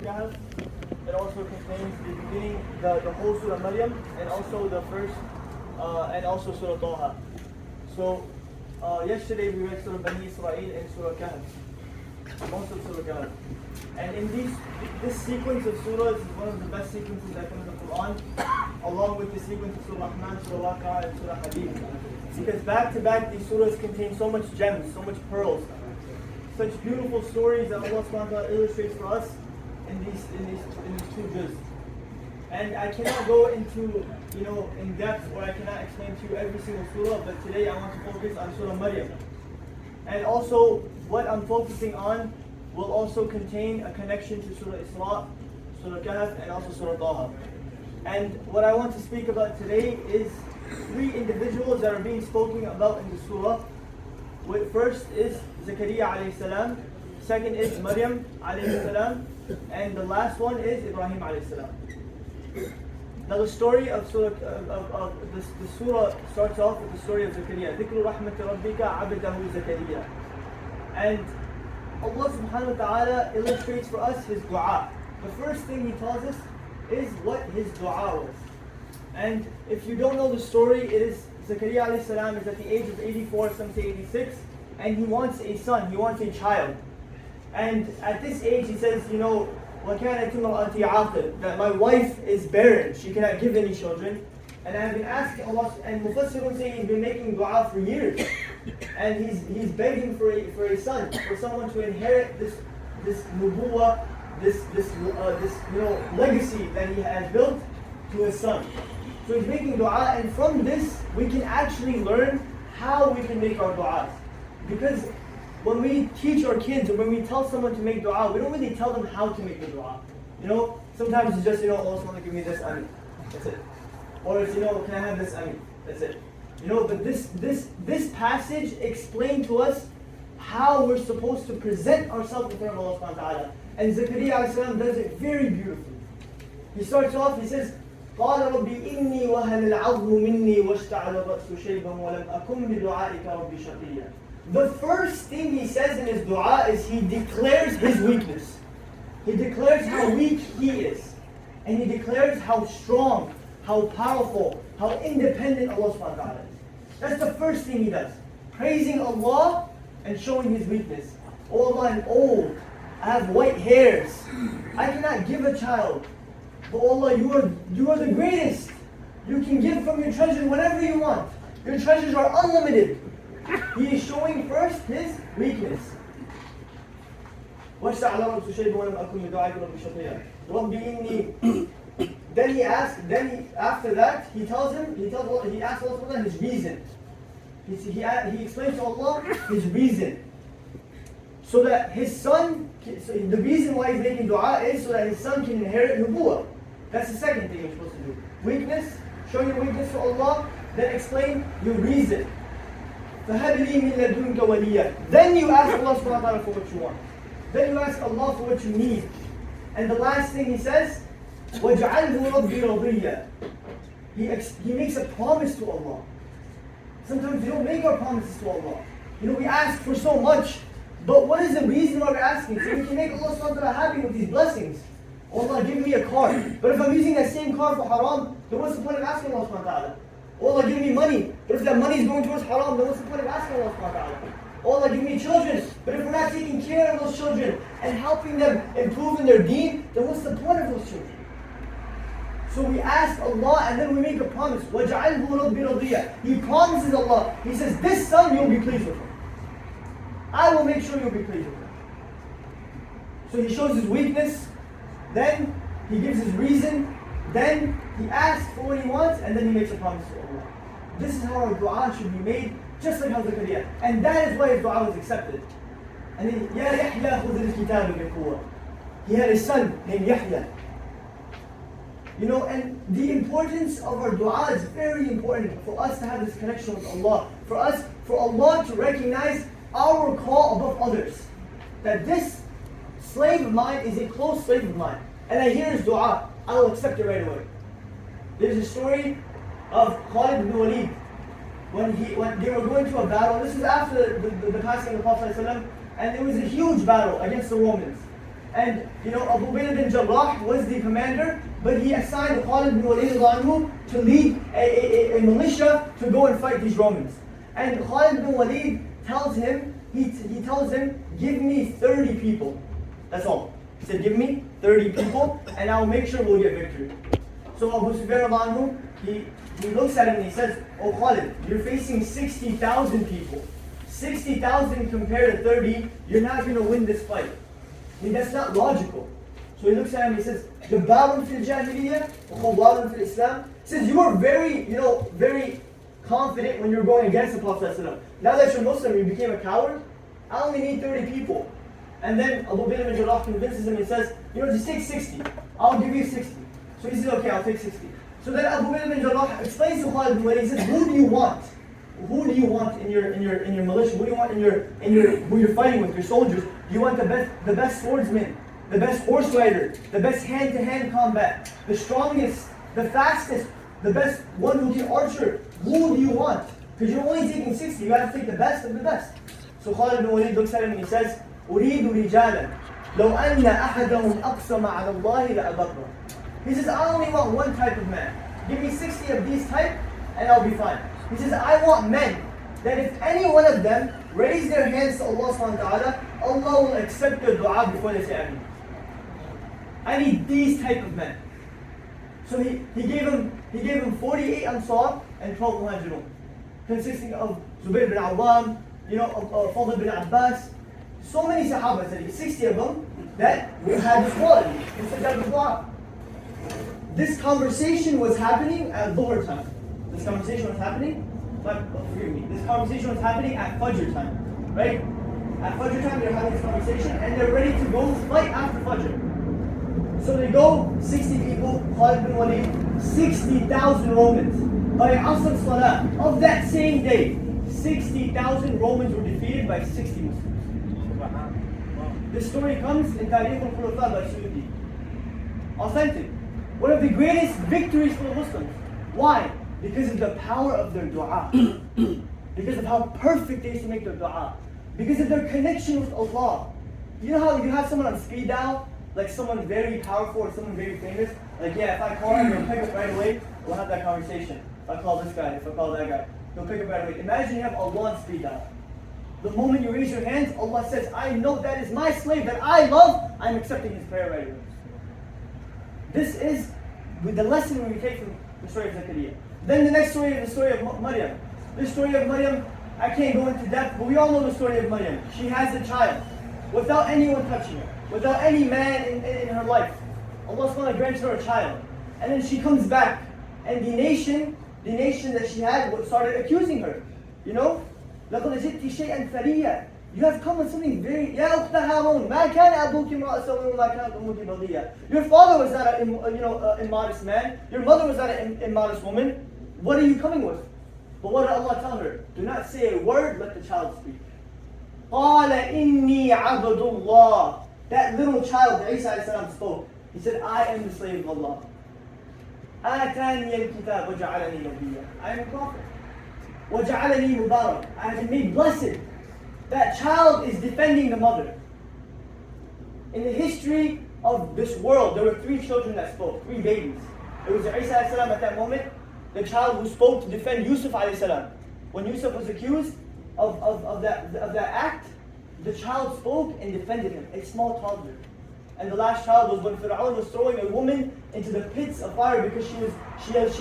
Kahf. It also contains the beginning, the whole Surah Maryam, and also the first, and also Surah Taha. So yesterday we read Surah Bani Israel and Surah Kahf, most of Surah Kahf. And in this sequence of surahs is one of the best sequences that come in the Quran, along with the sequence of Surah Rahman, Surah Waqi'ah, and Surah Hadid. Because back to back these surahs contain so much gems, so much pearls, such beautiful stories that Allah subhanahu wa ta'ala illustrates for us in these two juz. And I cannot go into in depth, or I cannot explain to you every single surah, but today I want to focus on Surah Maryam. And also what I'm focusing on will also contain a connection to Surah Isra, Surah Kahf, and also Surah Taha. And what I want to speak about today is three individuals that are being spoken about in the surah. First is Zakaria alayhi salam, second is Maryam alayhi salam, and the last one is Ibrahim alayhi salam. Now the story of the surah starts off with the story of Zakaria. ذِكْرُ رَحْمَةِ رَبِّكَ عَبْدَهُ Zakaria. And Allah subhanahu wa ta'ala illustrates for us his dua. The first thing he tells us is what his dua was. And if you don't know the story, it is Zakaria alayhi salam is at the age of 84, some say 86, and he wants a son, he wants a child. And at this age he says, وَكَانَتْ امْرَأَتِي عَاقِرٌ, that my wife is barren, she cannot give any children. And I've been asking Allah, and Mufassirun say he's been making dua for years. And he's begging for a son, for someone to inherit this nubuwah, this legacy that he has built to his son. So he's making dua, and from this we can actually learn how we can make our du'as. Because when we teach our kids, or when we tell someone to make dua, we don't really tell them how to make the dua. Sometimes it's just, Allah subhanahu give me this, amin. That's it. Or it's, can I have this, amin. That's it. But this passage explained to us how we're supposed to present ourselves in front of Allah subhanahu wa ta'ala. And Zakaria alayhi salam does it very beautifully. He starts off, he says, قال رب إني وهن العظم مني واشتعل الرأس شيبا ولم أكن بدعائك رب شقيا. The first thing he says in his dua is he declares his weakness. He declares how weak he is. And he declares how strong, how powerful, how independent Allah subhanahu wa ta'ala is. That's the first thing he does. Praising Allah and showing his weakness. Oh Allah, I'm old. I have white hairs. I cannot give a child. But Allah, you are the greatest. You can give from your treasure whatever you want. Your treasures are unlimited. He is showing first his weakness. Then he asks, after that, he asks Allah his reason. He explains to Allah his reason. So that his son, the reason why he's making dua is so that his son can inherit nubuwah. That's the second thing you're supposed to do. Weakness, show your weakness to Allah, then explain your reason. فَهَبْ لِي مِن لَدُنْكَ وَلِيًّا. Then you ask Allah subhanahu wa ta'ala for what you want. Then you ask Allah for what you need. And the last thing he says, وَجْعَلْهُ رَبِّي رَضِيًّا. He makes a promise to Allah. Sometimes we don't make our promises to Allah. We ask for so much, but what is the reason why we're asking? So we can make Allah subhanahu wa ta'ala happy with these blessings. Allah, give me a car. But if I'm using that same car for haram, then what's the point of asking Allah subhanahu wa ta'ala? Allah, give me money. But if that money is going towards haram, then what's the point of asking Allah subhanahu wa ta'ala? Allah, give me children. But if we're not taking care of those children and helping them improve in their deen, then what's the point of those children? So we ask Allah and then we make a promise. وَجَعَلْهُ رَبِّي رَضِيًّا. He promises Allah. He says, this son you'll be pleased with him. I will make sure you'll be pleased with him. So he shows his weakness. Then he gives his reason, then he asks for what he wants, and then he makes a promise to Allah. This is how our dua should be made, just like how Zakaria. And that is why his dua was accepted. And then, Ya Yahya khudh al-kitab bi-quwwa. He had a son named Yahya. And the importance of our dua is very important for us to have this connection with Allah. For Allah to recognize our call above others. That this slave of mine is a close slave of mine. And I hear his dua, I will accept it right away. There's a story of Khalid ibn Walid. When they were going to a battle, this was after the passing of the Prophet ﷺ, and it was a huge battle against the Romans. And Abu Bakr bin Jarrah was the commander, but he assigned Khalid bin Walid to lead a militia to go and fight these Romans. And Khalid bin Walid tells him, he tells him, give me 30 people. That's all. He said, give me 30 people and I'll make sure we'll get victory. So Abu Sufyan he looks at him and he says, oh Khalid, you're facing 60,000 people. 60,000 compared to 30, you're not going to win this fight. I mean, that's not logical. So he looks at him and he says, Jabbarun fil Jahiliyyah, Khawwarun fil Islam. He says, you were very, very confident when you were going against the Prophet ﷺ. Now that you're Muslim, you became a coward. I only need 30 people. And then Abu Bakr bin Jarrah convinces him and says, just take 60. I'll give you 60. So he says, okay, I'll take 60. So then Abu Bakr bin Jarrah explains to Khalid bin Walid, he says, who do you want? Who do you want in your militia? Who do you want who you're fighting with, your soldiers? Do you want the best swordsman, the best horse rider, the best hand-to-hand combat, the strongest, the fastest, the best one who can archer? Who do you want? Because you're only taking 60, you have to take the best of the best. So Khalid bin Walid looks at him and he says, أريد رجالا لو أن أحدهم أقسم على الله لأبره. He says, I only want one type of man. Give me 60 of these type and I'll be fine. He says, I want men that if any one of them raise their hands to Allah subhanahu wa ta'ala, Allah will accept their dua before they say Ameen. I need these type of men. So he gave him 48 Ansar and 12 Muhajirun, consisting of Zubayr bin Awam, Fadl bin Abbas, so many Sahabas, 60 of them that had this quality. This conversation was happening at Dhuhr time. This conversation was happening at Fajr time, right? At Fajr time, they're having this conversation and they're ready to go fight after Fajr. So they go, 60 people, Khalid bin Walid, 60,000 Romans. By Asr Salah of that same day, 60,000 Romans were defeated by 60 Muslims. This story comes in Tariq al-Khulafa by Suyuti. Authentic. One of the greatest victories for the Muslims. Why? Because of the power of their dua. Because of how perfect they used to make their dua. Because of their connection with Allah. You know how you have someone on speed dial? Like someone very powerful or someone very famous? Like, yeah, if I call him, he'll pick up right away. We'll have that conversation. If I call this guy, if I call that guy, he'll pick up right away. Imagine you have Allah on speed dial. The moment you raise your hands, Allah says, I know that is my slave that I love. I'm accepting his prayer right away. This is the lesson we take from the story of Zakaria. Then the next story is the story of Maryam. This story of Maryam, I can't go into depth, but we all know the story of Maryam. She has a child without anyone touching her, without any man in her life. Allah SWT grants her a child. And then she comes back, and the nation that she had started accusing her. لَقَدْ جِئْتِ شَيْئًا فَرِيًّا. You have come with something very... يَا أُخْتَ هَارُونَ مَا كَانَ أَبُوكِ امْرَأَ سَوْءٍ وَمَا كَانَتْ أُمُّكِ بَغِيًّا. Your father was not an immodest man. Your mother was not an immodest woman. What are you coming with? But what did Allah tell her? Do not say a word, let the child speak. قَالَ إِنِّي عَبْدُ اللَّهِ. That little child, Isa a.s. spoke. He said, I am the slave of Allah. آتَانِيَ الْكِتَابَ وَجَعَلَنِي نَبِيًّا. I am a prophet. وَجَعَلَنِي مُبَارَكًا. I have been made blessed. That child is defending the mother. In the history of this world, there were 3 children that spoke, 3 babies. It was Isa a.s. at that moment, the child who spoke to defend Yusuf a.s. When Yusuf was accused of that act, the child spoke and defended him, a small toddler. And the last child was when Fir'aun was throwing a woman into the pits of fire because she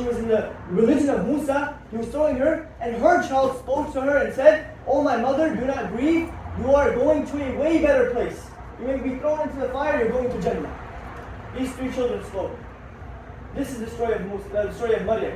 was in the religion of Musa. He was throwing her, and her child spoke to her and said, "Oh my mother, do not grieve. You are going to a way better place. You're going to be thrown into the fire. You're going to Jannah." These 3 children spoke. This is the story of the story of Maryam.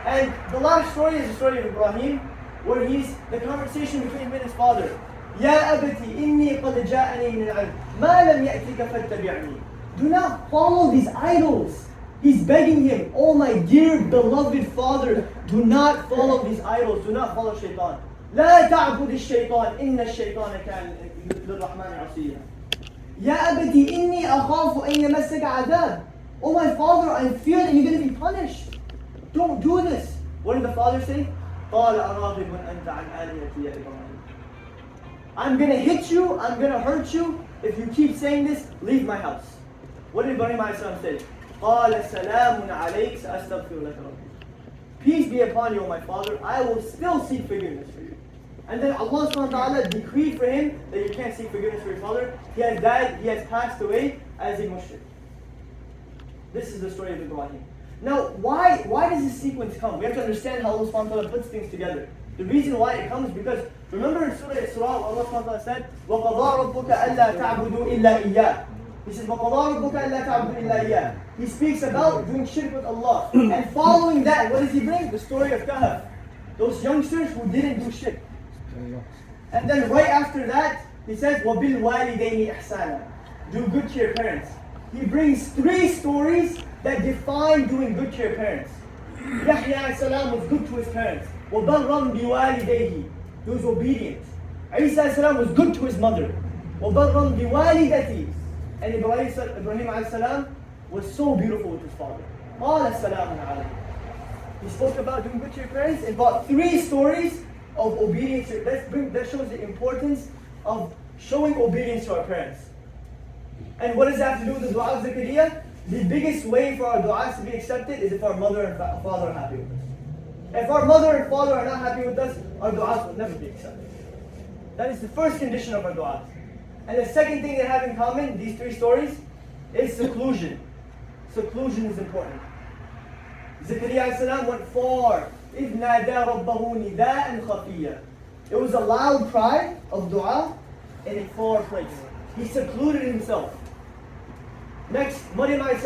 And the last story is the story of Ibrahim, where the conversation between him and his father. يَا أَبَتِ إِنِّي قَدْ جَاءَنِي مِنَ الْعِلْمِ مَا لَمْ يَأْتِكَ فَاتَّبِعْنِي. Do not follow these idols. He's begging him, "Oh my dear beloved father, do not follow these idols. Do not follow shaitan. لا تعبد الشيطان إن الشيطان كان للرحمن عصيا. يا أبتي إني أخاف أن يمسك عذاب." Oh my father, I fear that you're going to be punished. Don't do this. What did the father say? قال أراغب أنت عن آلهتي يا إبراهيم. I'm going to hit you, I'm going to hurt you, if you keep saying this, leave my house. What did Ibrahim a.s. say? قَالَ سَلَامٌ عَلَيْكَ سَأَسْتَغْفِرُ لَكَ رَبِّي. Peace be upon you, O my father, I will still seek forgiveness for you. And then Allah subhanahu wa ta'ala decreed for him that you can't seek forgiveness for your father. He has died, he has passed away as a mushrik. This is the story of Ibrahim. Now, why does this sequence come? We have to understand how Allah subhanahu wa ta'ala puts things together. The reason why it comes is because, remember in Surah Isra, Allah subhanahu wa ta'ala said, وَقَضَىٰ رَبُّكَ أَلَّا تَعْبُدُوا إِلَّا إِيَّاهُ. He says, وَقَضَىٰ رَبُّكَ أَلَّا تَعْبُدُوا إِلَّا إِيَّاهُ. He speaks about doing shirk with Allah. And following that, what does he bring? The story of Kahf. Those youngsters who didn't do shirk. And then right after that, he says, وَبِالْوَالِدَيْنِ إِحْسَانًا. Do good to your parents. He brings 3 stories that define doing good to your parents. Yahya a.s. was good to his parents. وَبَرًّا بِوَالِدَيْهِ. He was obedient. Isa a.s. was good to his mother. وَبَرًّا بِوَالِدَتِهِ. And Ibrahim a.s. was so beautiful with his father. قَالَ السَّلَامُ عَلَيْهِ. He spoke about doing good to your parents and brought 3 stories of obedience. That shows the importance of showing obedience to our parents. And what does that have to do with the dua of Zakaria? The biggest way for our du'as to be accepted is if our mother and father are happy with us. If our mother and father are not happy with us, our du'as will never be accepted. That is the first condition of our du'as. And the second thing they have in common, these 3 stories, is seclusion. Seclusion is important. Zakaria a.s. went far. إِذْ نَادَى رَبَّهُ نِدَاءً خَفِيًّا. It was a loud cry of dua in a far place. He secluded himself. Next, Maryam a.s.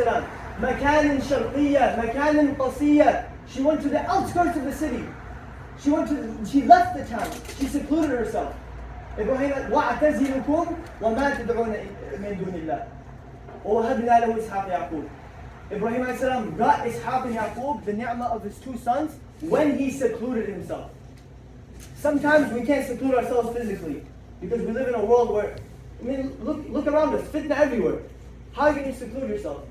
مَكَانٍ شَرْقِيًّا مَكَانٍ قَصِيًّا. She went to the outskirts of the city. She left the town. She secluded herself. Ibrahim, وَأَعْتَزِلُكُمْ وَمَا تَدْعُونَ مِن دُونِ اللَّهِ وَوَهَبْنَا لَهُ إِسْحَاقَ يَعْقُوبَ. Ibrahim a.s. got Ishaq and Yaqub, the ni'mah of his 2 sons, when he secluded himself. Sometimes we can't seclude ourselves physically because we live in a world where, look around us, fitna everywhere. How can you seclude yourself?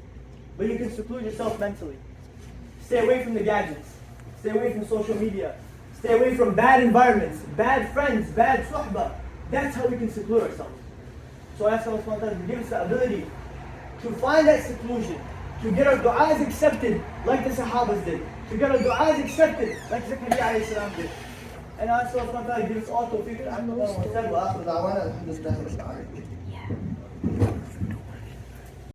But you can seclude yourself mentally. Stay away from the gadgets. Stay away from social media. Stay away from bad environments, bad friends, bad suhbah. That's how we can seclude ourselves. So I ask Allah subhanahu wa ta'ala to give us the ability to find that seclusion, to get our du'as accepted like the Sahabas did, to get our du'as accepted like Zakaria alayhi salam did. And I ask Allah subhanahu wa ta'ala to give us all tawfiq.